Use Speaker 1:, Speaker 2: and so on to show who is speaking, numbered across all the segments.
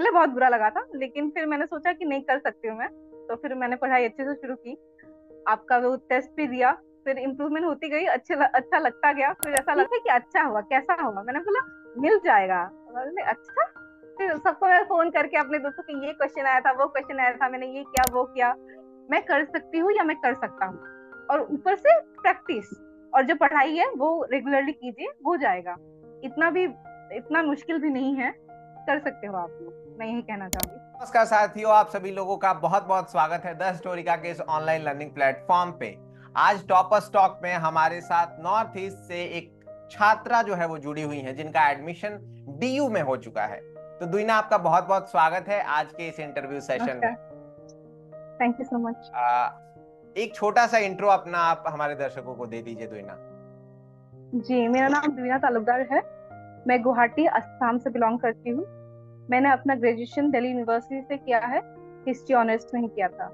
Speaker 1: पहले बहुत बुरा लगा था, लेकिन फिर मैंने सोचा कि नहीं, कर सकती हूँ मैं। तो फिर मैंने पढ़ाई अच्छे से शुरू की। आपका वो टेस्ट भी दिया। फिर इम्प्रूवमेंट होती गई, अच्छा लगता गया। फिर ऐसा लगा कि अच्छा हुआ, कैसा हुआ, मैंने बोला मिल जाएगा। बोले, अच्छा। फिर सबको मैं फोन करके अपने दोस्तों की, ये क्वेश्चन आया था, वो क्वेश्चन आया था, मैंने ये किया वो किया। मैं कर सकती हूँ या मैं कर सकता हूँ। और ऊपर से प्रैक्टिस, और जो पढ़ाई है वो रेगुलरली कीजिए, हो जाएगा। इतना भी, इतना मुश्किल भी नहीं है। कर सकते हो आप लोग, मैं यही कहना चाहूंगी।
Speaker 2: नमस्कार साथियों, आप सभी लोगों का बहुत बहुत स्वागत है द स्टोरिका के इस ऑनलाइन लर्निंग प्लेटफॉर्म पे। आज टॉपर स्टॉक में हमारे साथ नॉर्थ ईस्ट से एक छात्रा जो है वो जुड़ी हुई है, जिनका एडमिशन डीयू में हो चुका है। तो दुइना, आपका बहुत बहुत स्वागत है आज के इस इंटरव्यू सेशन में।
Speaker 1: नमस्कार। Thank you so much.
Speaker 2: आ, एक छोटा सा इंट्रो अपना आप हमारे दर्शकों को दे दीजिए दुइना।
Speaker 1: जी, मेरा नाम द्विना तालुकदार है। मैं गुवाहाटी असम से बिलोंग करती हूँ। मैंने अपना ग्रेजुएशन दिल्ली यूनिवर्सिटी से किया है। हिस्ट्री ऑनर्स में ही किया था।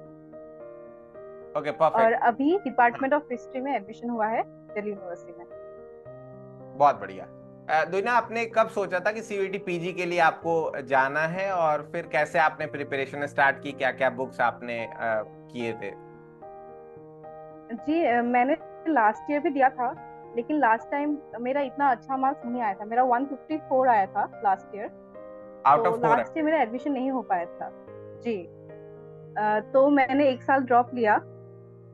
Speaker 2: ओके,
Speaker 1: और
Speaker 2: परफेक्ट।
Speaker 1: अभी डिपार्टमेंट ऑफ हिस्ट्री में एडमिशन हुआ है दिल्ली यूनिवर्सिटी में।
Speaker 2: बहुत बढ़िया। दुइना, आपने कब सोचा था कि सीयूईटी पीजी के लिए आपको जाना है, और फिर कैसे आपने प्रिपरेशन स्टार्ट की, क्या क्या बुक्स आपने किए थे?
Speaker 1: जी, मैंने लास्ट ईयर भी दिया था। लेकिन लास्ट टाइम मेरा इतना अच्छा मार्क्स नहीं आया था। मेरा 154 आया था लास्ट ईयर।
Speaker 2: आउट
Speaker 1: तो
Speaker 2: ऑफ
Speaker 1: लास्ट ईयर
Speaker 2: 400?
Speaker 1: मेरा एडमिशन नहीं हो पाया था। जी। तो मैंने एक साल ड्रॉप लिया।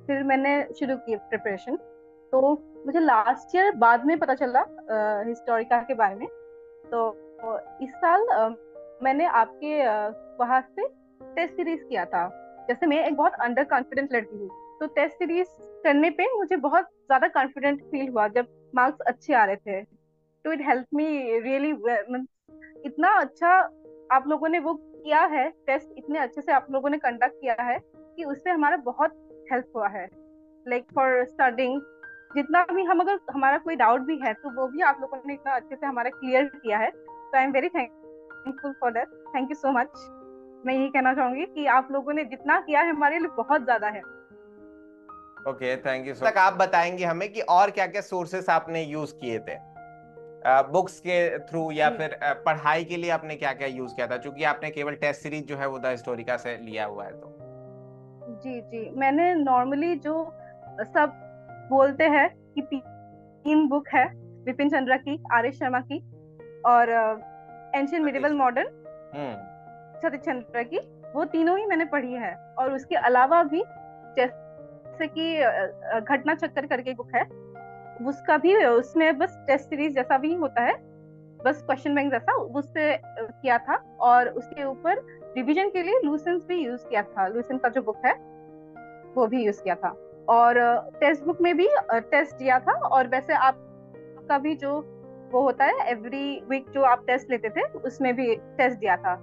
Speaker 1: फिर मैंने शुरू की प्रिपरेशन। तो मुझे लास्ट ईयर बाद में पता चला हिस्टोरिका के बारे में। तो इस साल मैंने आपके वहां से टेस्ट सीरीज किया था। जैसे मैं एक बहुत अंडर कॉन्फिडेंट लड़की हूँ, तो टेस्ट सीरीज करने पे मुझे बहुत ज्यादा कॉन्फिडेंट फील हुआ जब मार्क्स अच्छे आ रहे थे। तो इट हेल्प मी रियली। इतना अच्छा आप लोगों ने वो किया है, टेस्ट इतने अच्छे से आप लोगों ने कंडक्ट किया है कि उससे हमारा बहुत हेल्प हुआ है। लाइक फॉर स्टडिंग, जितना भी हम, अगर हमारा कोई डाउट भी है तो वो भी आप लोगों ने इतना अच्छे से हमारा क्लियर किया है। तो I am very thankful for that. Thank you so much. मैं यही कहना चाहूंगी कि आप लोगों ने जितना किया है हमारे लिए बहुत ज्यादा है।
Speaker 2: Okay, thank you. तक आप बताएंगे हमें कि और क्या क्या सोर्सेस आपने यूज किए थे, बुक्स के थ्रू, या
Speaker 1: जी
Speaker 2: फिर पढ़ाई के लिए आपने क्या क्या यूज किया था, क्योंकि आपने केवल टेस्ट सीरीज जो है वो द हिस्टोरिका से लिया हुआ है तो।
Speaker 1: जी जी, मैंने नॉर्मली जो सब बोलते हैं कि तीन बुक है, विपिन चंद्रा की, आर एस शर्मा की, और एंशियंट मिडिवल
Speaker 2: सतीश।
Speaker 1: मॉडर्न
Speaker 2: हम्म।
Speaker 1: सतीश चंद्रा की। वो तीनों ही मैंने पढ़ी है। और उसके अलावा भी, जैसे कि घटना चक्कर करके बुक है, उसका भी, उसमें बस टेस्ट सीरीज जैसा भी होता है, बस क्वेश्चन बैंक जैसा उससे किया था। और उसके ऊपर रिवीजन के लिए लूसेंस भी यूज किया था। लूसेंस का जो बुक है वो भी यूज किया था। और टेक्स्ट बुक में भी टेस्ट दिया था। और वैसे आपका भी जो वो होता है एवरी वीक जो आप टेस्ट लेते थे, उसमें भी टेस्ट दिया था।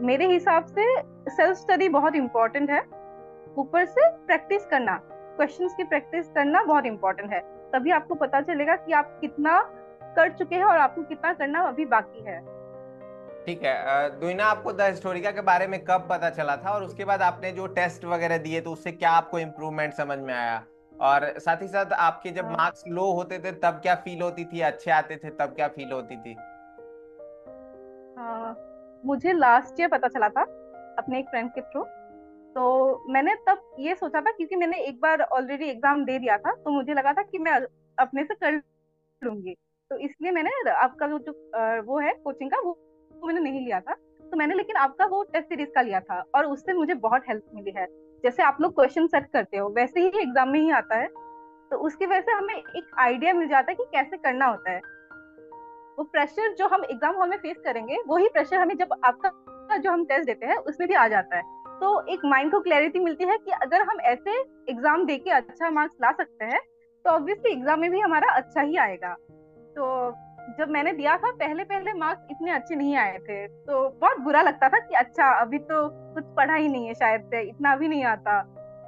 Speaker 1: मेरे हिसाब से सेल्फ स्टडी बहुत इंपॉर्टेंट है। ऊपर से प्रैक्टिस करना, क्वेश्चंस की प्रैक्टिस करना बहुत इंपॉर्टेंट है। तभी आपको पता चलेगा कि आप कितना कर चुके हैं और आपको कितना करना अभी बाकी है।
Speaker 2: ठीक है। दुइना, आपको द हिस्टोरिका के बारे में कब पता चला था, और उसके बाद आपने जो टेस्ट वगैरह दिए तो उससे क्या आपको इम्प्रूवमेंट समझ में आया? और साथ ही साथ आपके जब
Speaker 1: अ,
Speaker 2: मार्क्स लो होते थे तब क्या फील होती थी, अच्छे आते थे तब क्या फील होती थी?
Speaker 1: अ, मुझे लास्ट ईयर पता चला था अपने एक फ्रेंड के थ्रू। तो मैंने तब ये सोचा था, क्योंकि मैंने एक बार ऑलरेडी एग्जाम दे दिया था, तो मुझे लगा था कि मैं अपने से कर लूंगी। तो इसलिए मैंने आपका जो वो है कोचिंग का, वो मैंने नहीं लिया था। तो मैंने लेकिन आपका वो टेस्ट सीरीज का लिया था, और उससे मुझे बहुत हेल्प मिली है। जैसे आप लोग क्वेश्चन सेट करते हो वैसे ही एग्जाम में ही आता है। तो उसकी वजह से हमें एक आइडिया मिल जाता है कि कैसे करना होता है। वो प्रेशर जो हम एग्जाम हॉल में फेस करेंगे, वही प्रेशर हमें जब आपका जो हम टेस्ट देते हैं उसमें भी आ जाता है। तो एक माइंड को क्लैरिटी मिलती है कि अगर हम ऐसे एग्जाम दे के अच्छा मार्क्स ला सकते हैं, तो ऑब्वियसली एग्जाम में भी हमारा अच्छा ही आएगा। तो जब मैंने दिया था, पहले पहले मार्क्स इतने अच्छे नहीं आए थे, तो बहुत बुरा लगता था कि अच्छा, अभी तो कुछ पढ़ा ही नहीं है, शायद से इतना भी नहीं आता।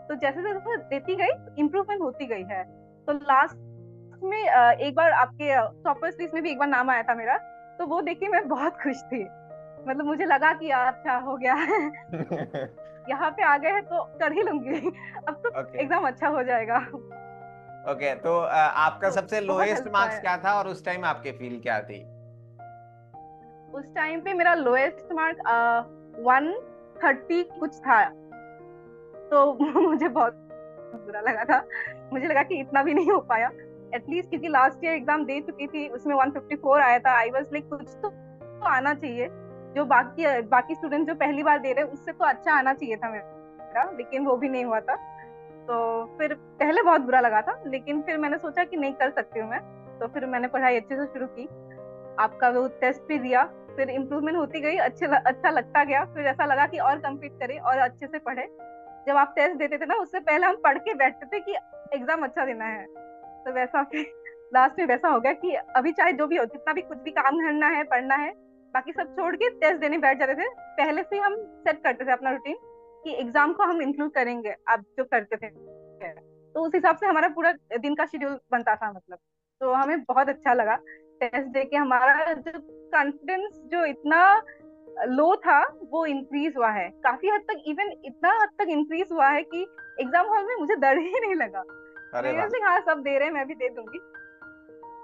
Speaker 1: तो जैसे जैसे देती गई, इम्प्रूवमेंट होती गई है। तो लास्ट में एक बार आपके टॉपर्स लिस्ट में भी एक बार नाम आया था मेरा। तो वो देख के मैं बहुत खुश थी। मतलब मुझे लगा कि यार अच्छा हो गया यहाँ पे आ गए हैं तो कर ही लूंगी अब तो
Speaker 2: ओके।
Speaker 1: एग्जाम अच्छा हो जाएगा।
Speaker 2: ओके, तो आपका
Speaker 1: तो
Speaker 2: सबसे
Speaker 1: बहुत
Speaker 2: लोएस्ट
Speaker 1: हेल्प हुआ
Speaker 2: मार्क्स
Speaker 1: है।
Speaker 2: क्या था, और उस टाइम आपके फील क्या थी?
Speaker 1: उस टाइम पे मेरा लोएस्ट मार्क 130 कुछ था। तो मुझे बहुत बुरा लगा था। मुझे लगा कि इतना भी नहीं हो पाया एटलीस्ट, क्योंकि लास्ट ईयर एग्जाम दे चुकी थी, उसमें 154 आया था। आई वाज लाइक कुछ तो आना चाहिए, जो बाकी बाकी स्टूडेंट जो पहली बार दे रहे उससे तो अच्छा आना चाहिए था मेरा, लेकिन वो भी नहीं हुआ था। तो फिर पहले बहुत बुरा लगा था, लेकिन फिर मैंने सोचा कि नहीं, कर सकती हूँ मैं। तो फिर मैंने पढ़ाई अच्छे से शुरू की, आपका वो टेस्ट भी दिया, फिर इम्प्रूवमेंट होती गई, अच्छा लगता गया। फिर ऐसा लगा कि और कंप्लीट करें और अच्छे से पढ़े। जब आप टेस्ट देते थे ना, उससे पहले हम पढ़ के बैठते थे कि एग्जाम अच्छा देना है। तो वैसा फिर लास्ट में वैसा हो गया कि अभी चाहे जो भी हो, जितना भी कुछ भी काम करना है, पढ़ना है, बाकी सब छोड़ के टेस्ट देने बैठ जाते थे। पहले से हम सेट करते थे अपना रूटीन कि एग्जाम को हम इंक्लूड करेंगे, आप जो करते थे। तो उस हिसाब से हमारा पूरा दिन का शेड्यूल बनता था, मतलब। तो हमें बहुत अच्छा लगा टेस्ट दे के। हमारा जो कॉन्फिडेंस जो इतना लो था, वो इंक्रीज हुआ है काफी हद तक, इवन इतना हद तक इंक्रीज हुआ है कि एग्जाम हॉल में मुझे डर ही नहीं लगा।
Speaker 2: अरे
Speaker 1: मैं
Speaker 2: वाह,
Speaker 1: ऐसे, हाँ सब दे रहे हैं, मैं भी दे दूंगी।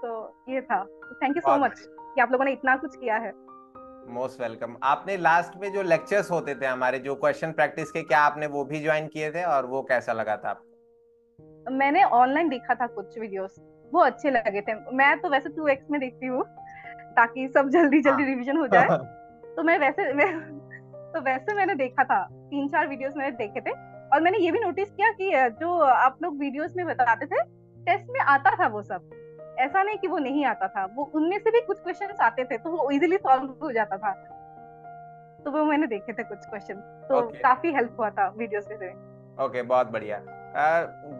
Speaker 1: तो ये था। थैंक यू सो
Speaker 2: बहुत
Speaker 1: मच कि आप लोगों ने इतना कुछ किया है।
Speaker 2: Most welcome. आपने लास्ट में जो लेक्चर्स होते थे हमारे, जो क्वेश्चन प्रैक्टिस के, क्या आपने वो भी ज्वाइन किए थे और वो कैसा लगा था आपको?
Speaker 1: मैंने ऑनलाइन देखा था कुछ वीडियोस, वो अच्छे लगे थे। मैं तो वैसे 2x में देखती हूँ, ताकि सब जल्दी
Speaker 2: हाँ।
Speaker 1: जल्दी रिवीजन हो जाए। तो तो वैसे मैंने देखा था, 3-4 वीडियोस मैंने देखे थे। और मैंने ये भी नोटिस किया कि जो आप लोग वीडियोस में बताते थे, टेस्ट में आता था वो सब। ऐसा नहीं कि वो नहीं आता था, वो उनमें से भी कुछ क्वेश्चंस आते थे, तो वो इजीली सॉल्व हो जाता था। तो वो मैंने देखे थे कुछ क्वेश्चन, तो
Speaker 2: ओके।
Speaker 1: काफी हेल्प हुआ था वीडियोस में से।
Speaker 2: ओके, बहुत बढ़िया।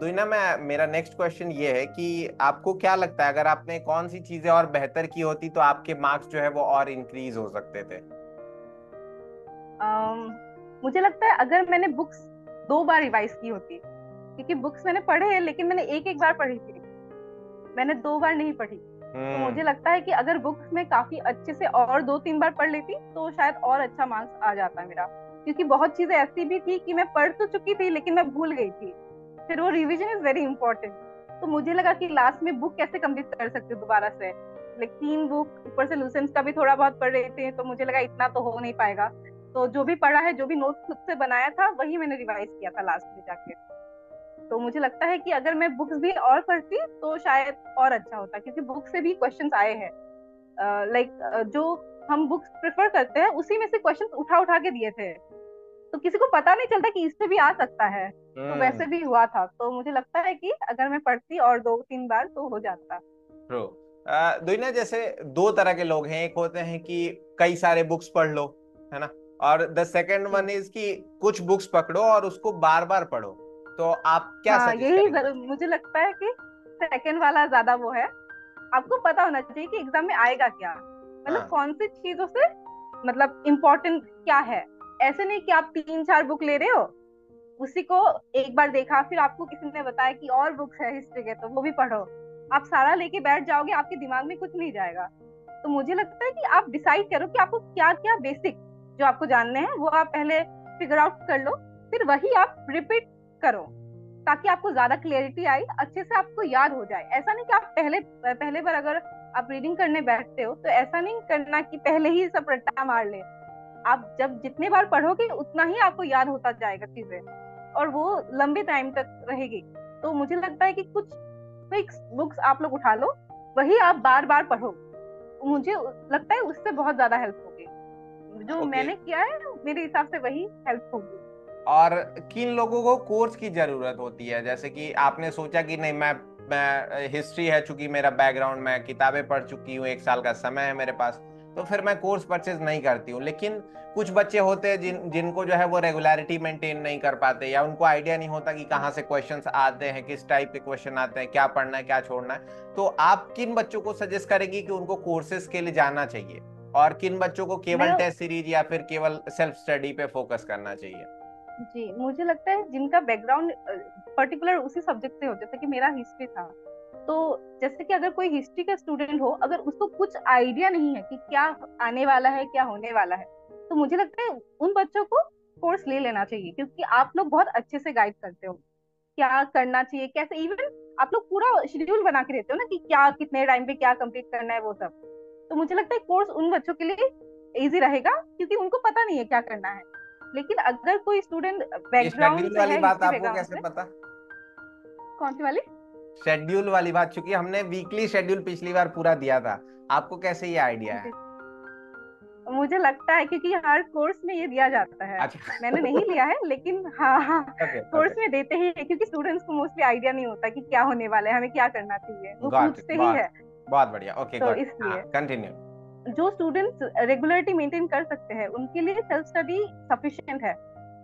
Speaker 2: दुइना, मैं मेरा नेक्स्ट क्वेश्चन ये है कि आपको क्या लगता है, अगर आपने कौन सी चीजें और बेहतर की होती तो आपके मार्क्स जो है वो और इंक्रीज हो सकते थे?
Speaker 1: अम, मुझे लगता है अगर मैंने बुक्स 2 बार रिवाइज की होती, क्योंकि बुक्स मैंने पढ़े हैं, लेकिन मैंने एक एक बार पढ़ी थी, मैंने 2 बार नहीं पढ़ी। तो मुझे
Speaker 2: हम्म।
Speaker 1: लगता है कि अगर बुक्स में काफी अच्छे से और 2-3 बार पढ़ लेती, तो शायद और अच्छा मार्क्स आ जाता मेरा। क्योंकि बहुत चीजें ऐसी भी थी कि मैं पढ़ तो चुकी थी, लेकिन मैं भूल गई थी। फिर वो रिवीजन इज वेरी इंपॉर्टेंट। तो मुझे लगा कि लास्ट में बुक कैसे कंप्लीट कर सकती हूँ दोबारा से, लाइक 3 बुक, ऊपर से लूसेंस का भी थोड़ा बहुत पढ़ रहे थे, तो मुझे लगा इतना तो हो नहीं पाएगा। तो जो भी पढ़ा है, जो भी नोट्स खुद से बनाया था, वही मैंने रिवाइज किया था लास्ट में जाके। तो मुझे लगता है कि अगर मैं बुक्स भी और पढ़ती, तो शायद और अच्छा होता, क्योंकि बुक से भी क्वेश्चंस आए हैं। लाइक जो हम बुक्स प्रेफर करते हैं, उसी में से क्वेश्चंस उठा उठा के दिए थे। तो किसी को पता नहीं चलता कि इससे भी आ सकता है। तो
Speaker 2: हम्म।
Speaker 1: वैसे भी हुआ था। तो मुझे लगता है कि अगर मैं पढ़ती और 2-3 बार, तो हो जाता।
Speaker 2: ट्रू। दुइना, जैसे दो तरह के लोग हैं, एक होते हैं कि कई सारे बुक्स पढ़ लो, है ना, और द सेकंड
Speaker 1: जी।
Speaker 2: वन इज कि कुछ बुक्स पकड़ो और उसको बार बार पढ़ो। तो आप क्या
Speaker 1: हाँ,
Speaker 2: सजेस्ट
Speaker 1: यही
Speaker 2: करेंगे
Speaker 1: जरूर
Speaker 2: बच्चों
Speaker 1: मुझे लगता है कि सेकंड वाला ज्यादा वो है। आपको पता होना चाहिए कि एग्जाम में आएगा क्या,
Speaker 2: को?
Speaker 1: मतलब
Speaker 2: हाँ।
Speaker 1: कौन सी चीजों से, मतलब इम्पोर्टेंट क्या है। ऐसे नहीं कि आप 3-4 बुक ले रहे हो, उसी को एक बार देखा, फिर आपको किसी ने बताया कि और बुक्स है हिस्ट्री के, तो वो भी पढ़ो। आप सारा लेके बैठ जाओगे, आपके दिमाग में कुछ नहीं जाएगा। तो मुझे लगता है कि आप डिसाइड करो कि आपको क्या क्या बेसिक जो आपको जानने हैं, वो आप पहले फिगर आउट कर लो। फिर वही आप रिपीट करो, ताकि आपको ज्यादा क्लियरिटी आई, अच्छे से आपको याद हो जाए। ऐसा नहीं कि आप पहले पहले बार अगर आप रीडिंग करने बैठते हो, तो ऐसा नहीं करना कि पहले ही सब रट्टा मार ले। आप जब जितने बार पढ़ोगे, उतना ही आपको याद होता जाएगा चीजें, और वो लंबे टाइम तक रहेगी। तो मुझे लगता है कि कुछ फिक्स बुक्स आप लोग उठा लो, वही आप बार बार पढ़ो। मुझे लगता है उससे बहुत ज्यादा हेल्प होगी। जो
Speaker 2: ओके।
Speaker 1: मैंने किया है, मेरे हिसाब से वही हेल्प होगी।
Speaker 2: और किन लोगों को कोर्स की जरूरत होती है? जैसे कि आपने सोचा कि नहीं, मैं हिस्ट्री है, चूंकि मेरा बैकग्राउंड, मैं किताबें पढ़ चुकी हूँ, 1 साल का समय है मेरे पास, तो फिर मैं कोर्स परचेज नहीं करती हूँ। लेकिन कुछ बच्चे होते हैं जिनको जो है वो रेगुलरिटी मेंटेन नहीं कर पाते, या उनको आइडिया नहीं होता कि कहाँ से क्वेश्चंस आते हैं, किस टाइप के क्वेश्चन आते हैं, क्या पढ़ना है, क्या छोड़ना है। तो आप किन बच्चों को सजेस्ट करेंगी कि उनको कोर्सेज के लिए जाना चाहिए, और किन बच्चों को केवल
Speaker 1: मैं
Speaker 2: टेस्ट सीरीज या फिर केवल सेल्फ स्टडी पे फोकस करना चाहिए?
Speaker 1: जी, मुझे लगता है जिनका बैकग्राउंड पर्टिकुलर उसी सब्जेक्ट से हो, जैसे कि मेरा हिस्ट्री था। तो जैसे कि अगर कोई हिस्ट्री का स्टूडेंट हो, अगर उसको कुछ आइडिया नहीं है कि क्या आने वाला है, क्या होने वाला है, तो मुझे लगता है उन बच्चों को कोर्स ले लेना चाहिए, क्योंकि आप लोग बहुत अच्छे से गाइड करते हो क्या करना चाहिए, कैसे। इवन आप लोग पूरा शेड्यूल बना के देते हो ना, कि क्या कितने टाइम पे क्या कंप्लीट करना है, वो सब। तो मुझे लगता है कोर्स उन बच्चों के लिए इजी रहेगा, क्योंकि उनको पता नहीं है क्या करना है। लेकिन अगर कोई स्टूडेंट
Speaker 2: ये
Speaker 1: बैकग्राउंड
Speaker 2: शेड्यूल
Speaker 1: से
Speaker 2: वाली
Speaker 1: है,
Speaker 2: बात
Speaker 1: हिस्ट्री
Speaker 2: आपको
Speaker 1: बैकग्राउंड
Speaker 2: कैसे
Speaker 1: से।
Speaker 2: पता?
Speaker 1: कौन सी वाली?
Speaker 2: शेड्यूल वाली बात, चूंकि हमने वीकली शेड्यूल पिछली बार पूरा दिया था, आपको कैसे ये आइडिया है?
Speaker 1: जी, मुझे लगता है क्योंकि हर कोर्स में ये दिया जाता है।
Speaker 2: अच्छा।
Speaker 1: मैंने नहीं लिया है, लेकिन हाँ हाँ,
Speaker 2: ओके ओके,
Speaker 1: कोर्स में देते ही है, क्योंकि स्टूडेंट्स को मोस्टली आइडिया नहीं होता कि क्या होने वाला है, हमें क्या करना चाहिए, वो
Speaker 2: गॉट इट,
Speaker 1: पूछते ही
Speaker 2: बहुत
Speaker 1: है।
Speaker 2: बहुत बढ़िया, ओके
Speaker 1: तो
Speaker 2: गॉट, हाँ
Speaker 1: इसलिए
Speaker 2: कंटिन्यू।
Speaker 1: जो स्टूडेंट्स रेगुलरिटी मेंटेन कर सकते हैं उनके लिए सेल्फ स्टडी सफिशिएंट है,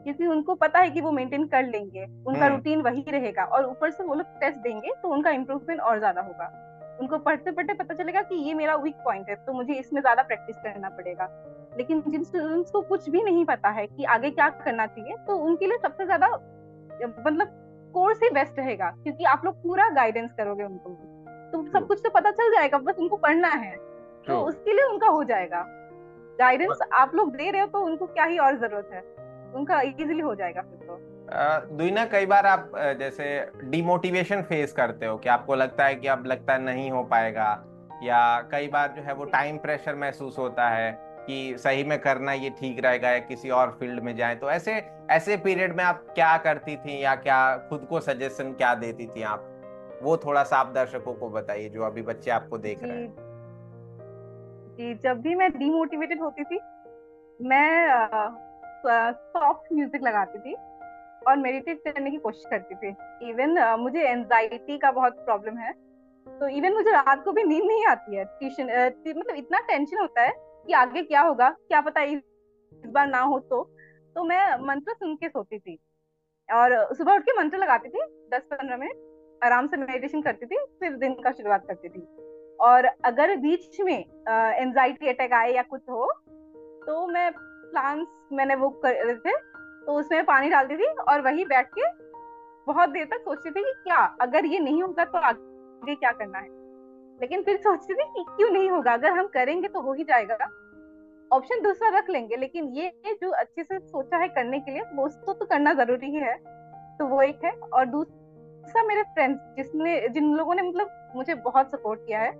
Speaker 1: क्योंकि उनको पता है कि वो मेंटेन कर लेंगे, उनका
Speaker 2: हम्म।
Speaker 1: रूटीन वही रहेगा, और ऊपर से वो लोग टेस्ट देंगे तो उनका इम्प्रूवमेंट और ज्यादा होगा। उनको पढ़ते पढ़ते पता चलेगा कि ये मेरा वीक पॉइंट है, तो मुझे इसमें ज्यादा प्रैक्टिस करना पड़ेगा। लेकिन जिन स्टूडेंट्स को कुछ भी नहीं पता है कि आगे क्या करना चाहिए, तो उनके लिए सबसे ज्यादा मतलब कोर्स ही बेस्ट रहेगा, क्योंकि आप लोग पूरा गाइडेंस करोगे उनको, तो
Speaker 2: ट्रू
Speaker 1: सब कुछ तो पता चल जाएगा, बस उनको पढ़ना है।
Speaker 2: ट्रू।
Speaker 1: तो उसके लिए उनका हो जाएगा। गाइडेंस आप लोग दे रहे हो तो उनको क्या ही और जरूरत है, उनका इजीली हो जाएगा फिर तो।
Speaker 2: दुईना, कई बार आप जैसे डिमोटिवेशन फेस करते हो कि आपको लगता है कि अब लगता है नहीं हो पाएगा, या कई बार जो है वो
Speaker 1: जी
Speaker 2: टाइम प्रेशर महसूस होता है कि सही में करना ये ठीक रहेगा या किसी और फील्ड में जाएं, तो ऐसे ऐसे पीरियड में आप क्या करती थी या क्या खुद को सजेशन क्या देती थी आप? वो थोड़ा सा आप दर्शकों को बताइए जो अभी बच्चे आपको देख रहे हैं।
Speaker 1: जी जी, जब भी मैं डिमोटिवेटेड होती थी, मैं सॉफ्ट म्यूजिक लगाती थी और मेडिटेट करने की कोशिश करती थी। इवन मुझे एनजाइटी का बहुत प्रॉब्लम है, तो इवन मुझे रात को भी नींद नहीं आती है। ट्यूशन मतलब इतना टेंशन होता है कि आगे क्या होगा, क्या पता इस बार ना हो तो मैं मंत्र सुन के सोती थी, और सुबह उठ के मंत्र लगाती थी 10-15 मिनट, आराम से मेडिटेशन करती थी, फिर दिन का शुरुआत करती थी। और अगर बीच में एनजाइटी अटैक आए या कुछ हो, तो मैं प्लांट्स मैंने वो करे थे, तो उसमें पानी डालती थी और वही बैठ के बहुत देर तक सोचती थी कि क्या अगर ये नहीं होगा तो आगे क्या करना है। लेकिन फिर सोचती थी कि क्यों नहीं होगा, अगर हम करेंगे तो हो ही जाएगा, ऑप्शन दूसरा रख लेंगे, लेकिन ये जो अच्छे से सोचा है करने के लिए, वो उसको तो करना जरूरी ही है। तो वो एक है। और दूसरा मेरे फ्रेंड्स, जिन लोगों ने मतलब मुझे बहुत सपोर्ट किया है,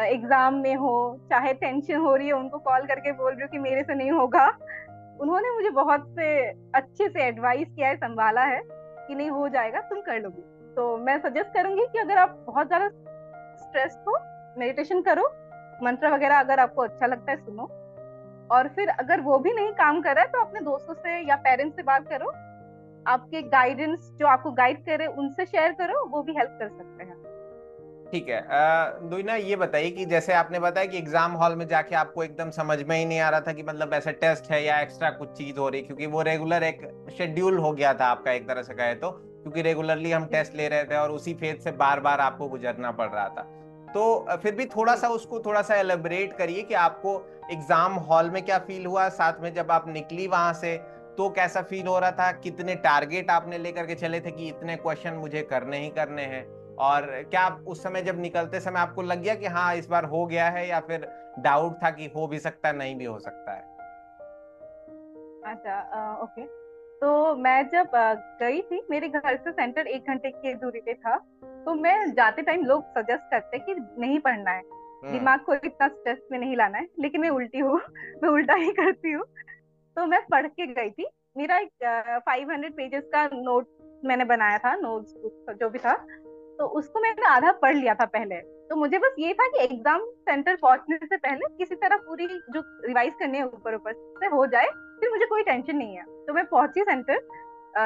Speaker 1: एग्जाम में हो चाहे टेंशन हो रही है, उनको कॉल करके बोल रही हूँ कि मेरे से नहीं होगा, उन्होंने मुझे बहुत से अच्छे से एडवाइस किया है, संभाला है कि नहीं हो जाएगा, तुम कर लोगी। तो मैं सजेस्ट करूंगी कि अगर आप बहुत ज्यादा स्ट्रेस हो, मेडिटेशन करो, मंत्र वगैरह अगर आपको अच्छा लगता है सुनो, और फिर अगर वो भी नहीं काम कर रहा है तो अपने दोस्तों से या पेरेंट्स से बात करो, आपके गाइडेंस जो आपको गाइड करे उनसे शेयर करो, वो भी हेल्प कर सकते हैं।
Speaker 2: ठीक है, दुईना ये बताइए कि जैसे आपने बताया कि एग्जाम हॉल में जाके आपको एकदम समझ में ही नहीं आ रहा था कि मतलब ऐसा टेस्ट है या एक्स्ट्रा कुछ चीज हो रही, क्योंकि वो रेगुलर एक शेड्यूल हो गया था आपका एक तरह से कहे तो, क्योंकि रेगुलरली हम
Speaker 1: जी
Speaker 2: टेस्ट ले रहे थे और उसी फेज से बार बार आपको गुजरना पड़ रहा था। तो फिर भी थोड़ा
Speaker 1: जी
Speaker 2: सा उसको थोड़ा सा एलेबरेट करिए कि आपको एग्जाम हॉल में क्या फील हुआ, साथ में जब आप निकली वहां से तो कैसा फील हो रहा था, कितने टारगेट आपने लेकर के चले थे कि इतने क्वेश्चन मुझे करने ही करने हैं, और क्या आप उस समय जब निकलते समय आपको लग गया कि हाँ इस बार हो गया है, या फिर डाउट था कि हो भी सकता है नहीं भी हो सकता है?
Speaker 1: अच्छा, ओके। तो मैं जब गई थी, मेरे घर से सेंटर 1 घंटे की दूरी पे था, तो मैं जाते टाइम लोग सजेस्ट करते कि नहीं पढ़ना है,
Speaker 2: हम्म।
Speaker 1: दिमाग को इतना स्ट्रेस में नहीं लाना है, लेकिन मैं उल्टी हूँ मैं उल्टा ही करती हूँ। तो मैं पढ़ के गई थी। मेरा एक 500 पेजेस का नोट मैंने बनाया था, नोट्स जो भी था, तो उसको मैंने आधा पढ़ लिया था पहले। तो मुझे बस ये था कि एग्जाम सेंटर पहुंचने से पहले किसी तरह पूरी जो रिवाइज करनी है ऊपर ऊपर से हो जाए, फिर मुझे कोई टेंशन नहीं है। तो मैं पहुंची सेंटर।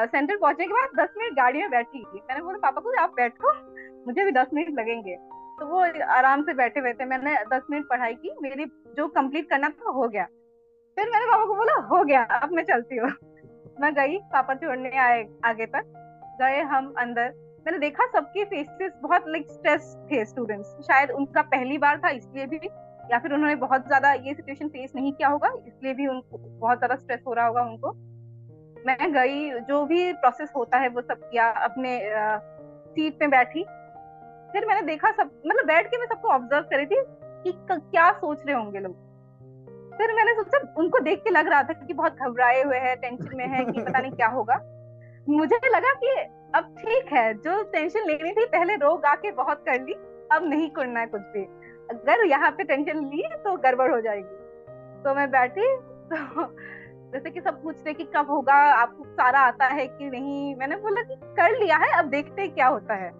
Speaker 1: सेंटर पहुंचने के बाद 10 मिनट गाड़ी में बैठी थी, मैंने बोला पापा को आप बैठो, मुझे भी 10 मिनट लगेंगे। तो वो आराम से बैठे हुए थे, मैंने 10 मिनट पढ़ाई की, मेरी जो कंप्लीट करना था हो गया। फिर मैंने पापा को बोला हो गया, अब मैं चलती हूँ। मैं गई, पापा छोड़ने आए आगे तक, गए हम अंदर। मैंने देखा सबके फेसेस बहुत लाइक स्ट्रेस थे, स्टूडेंट्स शायद उनका पहली बार था इसलिए भी, या फिर उन्होंने बहुत ज्यादा ये सिचुएशन फेस नहीं किया होगा इसलिए भी उनको बहुत ज्यादा स्ट्रेस हो रहा होगा उनको। मैं गई, जो भी प्रोसेस होता है वो सब किया, अपने सीट में बैठी। फिर मैंने देखा सब, मतलब बैठ के मैं सबको ऑब्जर्व करी थी कि क्या सोच रहे होंगे लोग। फिर मैंने सोचा, उनको देख के लग रहा था कि बहुत घबराए हुए हैं, टेंशन में है कि पता नहीं क्या होगा। मुझे लगा कि अब ठीक है, जो टेंशन लेनी थी पहले रोग आके बहुत कर ली, अब नहीं करना है कुछ भी, अगर यहाँ पे टेंशन ली तो गड़बड़ हो जाएगी। तो मैं बैठी, तो जैसे कि सब पूछ रहे कि कब होगा, आपको सारा आता है कि नहीं। मैंने बोला कि कर लिया है, अब देखते हैं क्या होता है।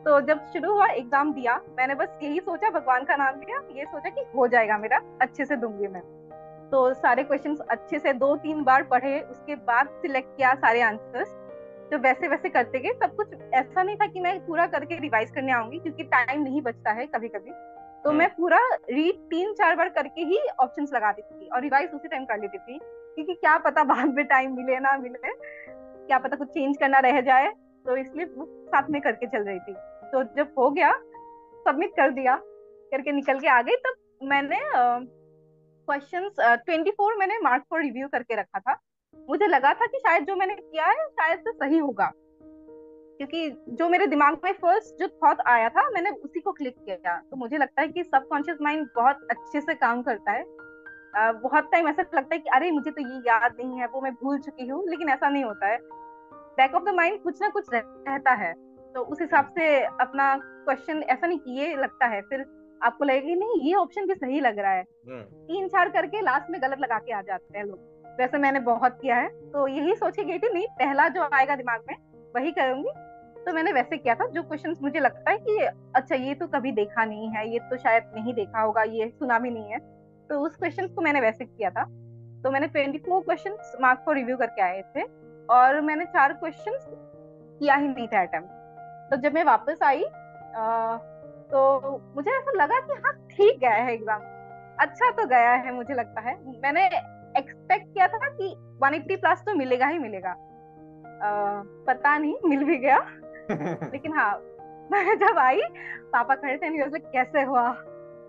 Speaker 1: तो जब शुरू हुआ एग्जाम दिया, मैंने बस यही सोचा, भगवान का नाम लिया, ये सोचा कि हो जाएगा मेरा, अच्छे से दूंगी मैं। तो सारे क्वेश्चंस अच्छे से 2-3 बार पढ़े, उसके बाद सिलेक्ट किया सारे आंसर्स। तो वैसे वैसे करते गए सब कुछ। ऐसा नहीं था कि मैं पूरा करके रिवाइज करने आऊंगी, क्योंकि टाइम नहीं बचता है कभी कभी। तो मैं पूरा रीड 3-4 बार करके ही ऑप्शंस लगा देती थी और रिवाइज उसी टाइम कर लेती थी, क्योंकि क्या पता बाद में टाइम मिले ना मिले, क्या पता कुछ चेंज करना रह जाए। तो इसलिए वो साथ में करके चल रही थी। तो जब हो गया, सबमिट कर दिया, करके निकल के आ गई, तब मैंने क्वेश्चंस 24 मैंने मार्क फॉर रिव्यू करके रखा था। मुझे लगा था कि शायद जो मैंने किया है शायद से सही होगा, क्योंकि जो मेरे दिमाग में फर्स्ट जो थॉट आया था मैंने उसी को क्लिक किया। तो मुझे लगता है कि सबकॉन्शियस माइंड बहुत अच्छे से काम करता है। बहुत टाइम ऐसा लगता है कि अरे मुझे तो ये याद नहीं है, वो मैं भूल चुकी हूँ, लेकिन ऐसा नहीं होता है। बैक ऑफ द माइंड कुछ ना कुछ रहता है। तो उस हिसाब से अपना क्वेश्चन, ऐसा नहीं कि ये लगता है फिर आपको लगेगा कि नहीं ये ऑप्शन भी सही लग रहा है, 3-4 करके लास्ट में गलत लगा के आ जाते हैं लोग। वैसे मैंने बहुत किया है, तो यही सोच के गई थी, नहीं पहला जो आएगा दिमाग में वही करूंगी। तो मैंने वैसे किया था, जो क्वेश्चंस मुझे लगता है कि अच्छा ये तो कभी देखा नहीं है, ये तो शायद नहीं देखा होगा, ये सुना भी नहीं है, तो उस क्वेश्चंस को मैंने वैसे किया था। तो मैंने 24 क्वेश्चंस मार्क फॉर रिव्यू करके आए थे, और मैंने 4 क्वेश्चंस किया ही नहीं था अटेम्प्ट। तो जब मैं वापस आई तो मुझे ऐसा लगा कि हाँ ठीक गया है एग्जाम, अच्छा तो गया है मुझे लगता है। मैंने एक्सपेक्ट किया था कि 180 प्लस तो मिलेगा ही मिलेगा। पता नहीं मिल भी गया, लेकिन हाँ मैं जब आई, पापा खड़े थे, नहीं कैसे हुआ।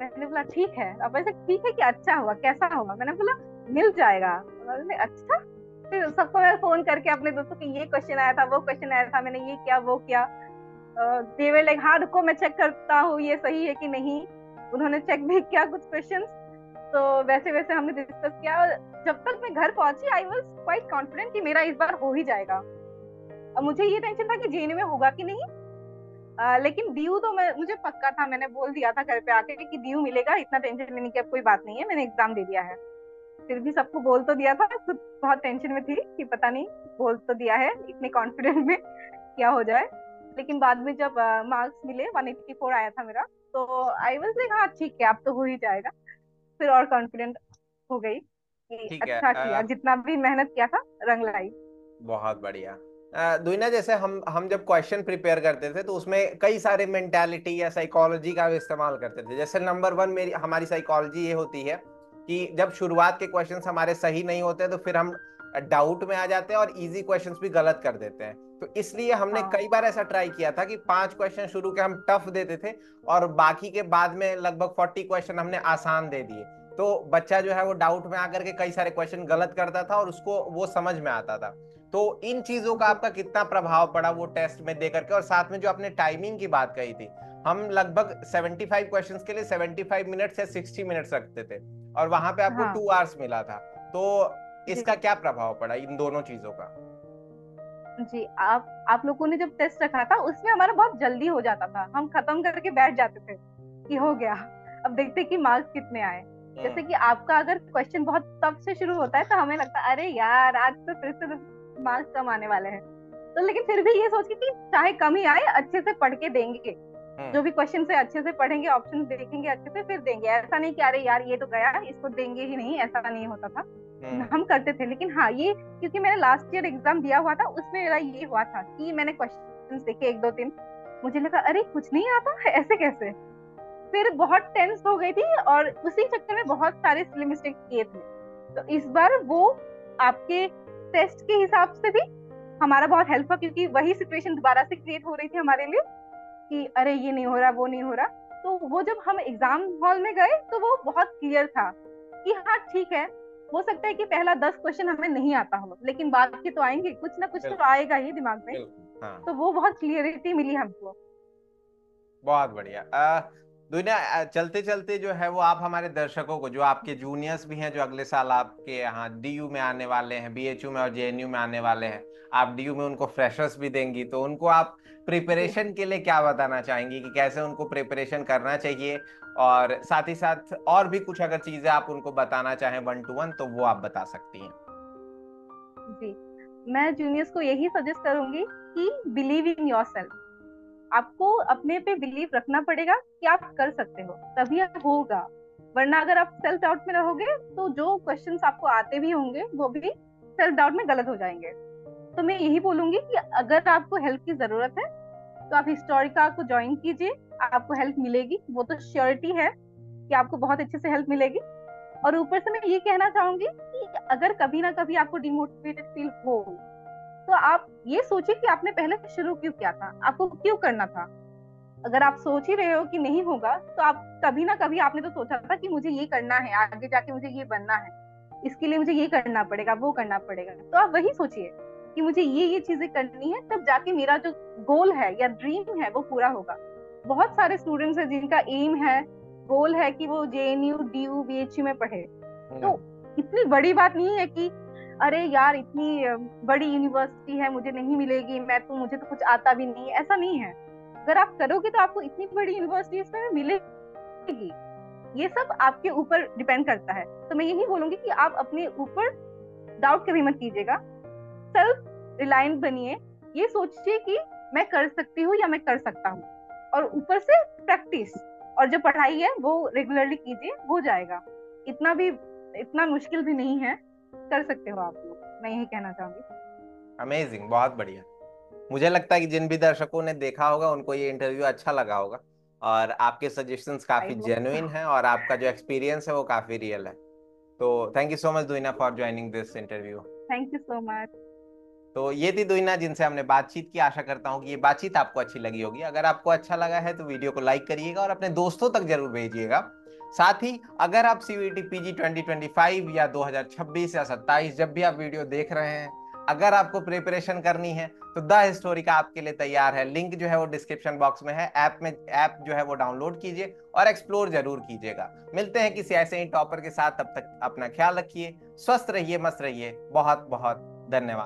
Speaker 1: मैंने बोला ठीक है। अब ऐसे ठीक है कि अच्छा हुआ, कैसा हुआ। मैंने बोला मिल जाएगा। उन्होंने अच्छा। फिर सबको मैं फोन करके अपने दोस्तों की, ये क्वेश्चन आया था, वो क्वेश्चन आया था, मैंने ये किया वो किया। देवर लाइक हाँ रुको मैं चेक करता हूँ ये सही है कि नहीं। उन्होंने चेक भी किया कुछ क्वेश्चंस। तो वैसे वैसे हमने डिस्कस किया, और जब तक मैं घर पहुंची आई वॉज क्वाइट कॉन्फिडेंट कि मेरा इस बार हो ही जाएगा। अब मुझे ये टेंशन था कि जेएनयू में होगा कि नहीं। लेकिन डीयू तो मुझे पक्का था, मैंने बोल दिया था घर पे आके कि डीयू मिलेगा, इतना टेंशन लेने की अब कोई बात नहीं है, मैंने एग्जाम दे दिया है। फिर भी सबको बोल तो दिया था, खुद बहुत टेंशन में थी कि पता नहीं, बोल तो दिया है इतने कॉन्फिडेंस में क्या हो जाए। लेकिन बाद में जब मार्क्स मिले, 184 आया था मेरा, तो आई वाज लाइक हाँ ठीक है अब तो हो ही जाएगा। फिर और कॉन्फिडेंट हो गई कि
Speaker 2: ठीक है।
Speaker 1: अच्छा किया, जितना भी मेहनत किया था रंग लाई।
Speaker 2: बहुत बढ़िया। दुइना, जैसे हम जब क्वेश्चन प्रिपेयर करते थे तो उसमें कई सारे मेंटालिटी या साइकोलॉजी का भी इस्तेमाल करते थे। जैसे नंबर 1 मेरी हमारी साइकोलॉजी ये होती है कि जब शुरुआत के क्वेश्चंस हमारे सही नहीं होते तो फिर हम डाउट में आ जाते हैं और इजी क्वेश्चंस भी गलत कर देते हैं। तो इसलिए हमने
Speaker 1: हाँ
Speaker 2: कई बार ऐसा ट्राई किया था कि 5 क्वेश्चन शुरू के हम टफ देते थे और बाकी के बाद में लगभग 40 क्वेश्चन हमने आसान दे दिए। तो बच्चा जो है वो डाउट में आकर के कई सारे क्वेश्चन गलत करता था और उसको वो समझ में आता था। तो इन चीजों का
Speaker 1: जी
Speaker 2: आपका कितना प्रभाव पड़ा वो टेस्ट में दे करके? और साथ में जो आपने टाइमिंग की बात कही थी, हम लगभग 75 क्वेश्चंस के लिए 75 मिनट्स या 60 मिनट्स रखते थे और वहां पे आपको
Speaker 1: हाँ
Speaker 2: 2 आवर्स मिला था। तो
Speaker 1: जी
Speaker 2: इसका क्या प्रभाव पड़ा इन दोनों चीजों का?
Speaker 1: जी। आप लोगों ने जब टेस्ट रखा था उसमें हमारा बहुत जल्दी हो जाता था, हम खत्म करके बैठ जाते थे कि हो गया, अब देखते कि मार्क्स कितने आए। जैसे कि आपका अगर क्वेश्चन बहुत टफ से शुरू होता है तो हमें लगता है अरे यार आज तो फिर से मार्क्स कम आने वाले हैं। तो लेकिन फिर भी ये सोच के कि चाहे कम ही आए अच्छे से पढ़ के देंगे, जो भी क्वेश्चन से अच्छे से पढ़ेंगे, ऑप्शन देखेंगे अच्छे से, फिर देंगे। ऐसा नहीं कि अरे यार ये तो गया इसको देंगे ही नहीं, ऐसा नहीं होता था। हम करते थे। लेकिन हाँ ये, क्योंकि मैंने लास्ट ईयर एग्जाम दिया हुआ था, उसमें मेरा ये हुआ था कि मैंने क्वेश्चन देखे 1-2-3, मुझे लगा अरे कुछ नहीं आता है, ऐसे कैसे। फिर बहुत टेंस हो गई थी और उसी चक्कर में बहुत सारे सिली मिस्टेक किए थे। तो इस बार वो आपके टेस्ट के हिसाब से भी हमारा बहुत हेल्प हुआ, क्योंकि वही सिचुएशन दोबारा से क्रिएट हो रही थी हमारे लिए कि अरे ये नहीं हो रहा वो नहीं हो रहा। तो वो जब हम एग्जाम हॉल में गए तो वो बहुत क्लियर था कि हाँ ठीक है, हो सकता है कि पहला 10 क्वेश्चन हमें नहीं आता हो, लेकिन बाद के तो आएंगे, कुछ ना कुछ तो
Speaker 2: बिल्कुल
Speaker 1: आएगा ही दिमाग में।
Speaker 2: बिल्कुल। हाँ,
Speaker 1: तो वो बहुत क्लियरिटी मिली हमको।
Speaker 2: बहुत बढ़िया। दुनिया चलते चलते जो है वो आप हमारे दर्शकों को, जो आपके जूनियर्स भी हैं जो अगले साल आपके यहाँ डीयू में आने वाले हैं, बीएचयू में और जेएनयू में आने वाले हैं, आप डीयू में उनको फ्रेशर्स भी देंगी, तो उनको आप
Speaker 1: जी
Speaker 2: प्रिपरेशन के लिए क्या बताना चाहेंगी कि कैसे उनको प्रिपरेशन करना चाहिए, और साथ ही साथ और भी कुछ अगर चीजें आप उनको बताना चाहें 1 to 1 तो वो आप बता सकती हैं।
Speaker 1: जी, मैं जूनियर्स को यही सजेस्ट करूंगी कि बिलीव इन योर सेल्फ। आपको अपने पे बिलीव रखना पड़ेगा कि आप कर सकते हो, तभी होगा। वरना अगर आप सेल्फ डाउट में रहोगे तो जो क्वेश्चंस आपको आते भी होंगे वो भी सेल्फ डाउट में गलत हो जाएंगे। तो मैं यही बोलूंगी कि अगर आपको हेल्प की जरूरत है तो आप हिस्टोरिका को ज्वाइन कीजिए, आपको हेल्प मिलेगी, वो तो श्योरिटी है कि आपको बहुत अच्छे से हेल्प मिलेगी। और ऊपर से मैं ये कहना चाहूंगी कि अगर कभी ना कभी आपको डिमोटिवेटेड फील हो तो आप ये सोचिए कि आपने पहले शुरू क्यों किया था, आपको क्यों करना था। अगर आप सोच ही रहे हो कि नहीं होगा तो आप कभी ना कभी आपने तो सोचा था कि मुझे ये करना है, आगे जाके मुझे ये बनना है, इसके लिए मुझे ये करना पड़ेगा, वो करना पड़ेगा। तो आप वही सोचिए कि मुझे ये चीजें करनी है, तब जाके मेरा जो गोल है या ड्रीम है वो पूरा होगा। बहुत सारे स्टूडेंट्स हैं जिनका एम है, गोल है कि वो जेएनयू डीयू बीएचयू में पढ़े। तो
Speaker 2: हम्म।
Speaker 1: इतनी बड़ी बात नहीं है कि अरे यार इतनी बड़ी यूनिवर्सिटी है मुझे नहीं मिलेगी, मुझे तो कुछ आता भी नहीं है, ऐसा नहीं है। अगर आप करोगे तो आपको इतनी बड़ी यूनिवर्सिटीज में मिलेगी। ये सब आपके ऊपर डिपेंड करता है। तो मैं यही बोलूंगी कि आप अपने ऊपर डाउट कभी मत कीजिएगा, सेल्फ रिलायंट बनिए। ये सोचिए कि मैं कर सकती हूँ या मैं कर सकता हूँ, और ऊपर से प्रैक्टिस और जो पढ़ाई है वो रेगुलरली कीजिए, हो जाएगा। इतना भी इतना मुश्किल भी नहीं है, कर सकते हो आप लोग, मैं यही कहना चाहूंगी।
Speaker 2: अमेजिंग, बहुत बढ़िया। मुझे लगता है कि जिन भी दर्शकों ने देखा होगा उनको ये इंटरव्यू अच्छा लगा होगा, और आपके सजेशंस
Speaker 1: आई
Speaker 2: काफी
Speaker 1: होप सो।
Speaker 2: जेन्युइन हैं और आपका जो एक्सपीरियंस है वो काफी रियल है। तो थैंक यू सो मच दुइना for joining this interview.
Speaker 1: Thank you so much.
Speaker 2: तो ये थी दुइना जिनसे हमने बातचीत की। आशा करता हूँ कि ये बातचीत आपको अच्छी लगी होगी। अगर आपको अच्छा लगा है तो वीडियो को लाइक करिएगा और अपने दोस्तों तक जरूर भेजिएगा। साथ ही अगर आप सीयूईटी पीजी 2025 या 2026 या 27 जब भी आप वीडियो देख रहे हैं, अगर आपको प्रिपरेशन करनी है तो द हिस्टोरिका आपके लिए तैयार है। लिंक जो है वो डिस्क्रिप्शन बॉक्स में है। ऐप जो है वो डाउनलोड कीजिए और एक्सप्लोर जरूर कीजिएगा। मिलते हैं किसी ऐसे ही टॉपर के साथ, तब तक अपना ख्याल रखिए, स्वस्थ रहिए, मस्त रहिए। बहुत बहुत धन्यवाद।